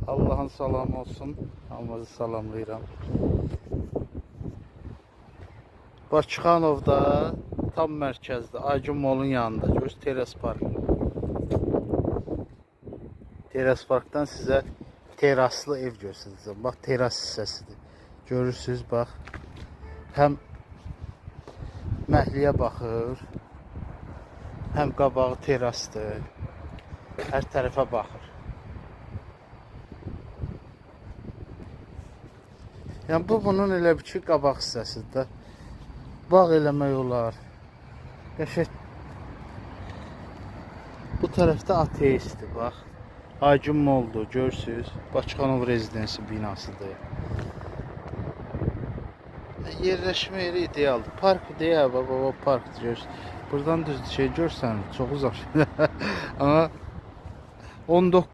Allah'ın salamı olsun. Hamınızı salamlayıram. Bakıxanovda tam mərkəzdə, Aygün Molun yanında. Görürsünüz Teras Park. Teras Parkdan sizə teraslı ev göstərəcəm. Bax, teras hissəsidir. Görürsünüz, bax. Həm məhliyə baxır, həm qabağı terasdır. Hər tərəfə baxır. Yəni bu bunun elə bir ki, qabaq hissəsidir. Bağ eləmək olar. Qəşəng. Bu tərəfdə ateistdir, bax. Aygün Moldur, görürsünüz. Bakıxanov rezidensi binasıdır. Yerləşmə yeri idealdır. Park deyə, baba parkdır, görürsünüz. Buradan düz şey görsən, çox uzaq. Amma 19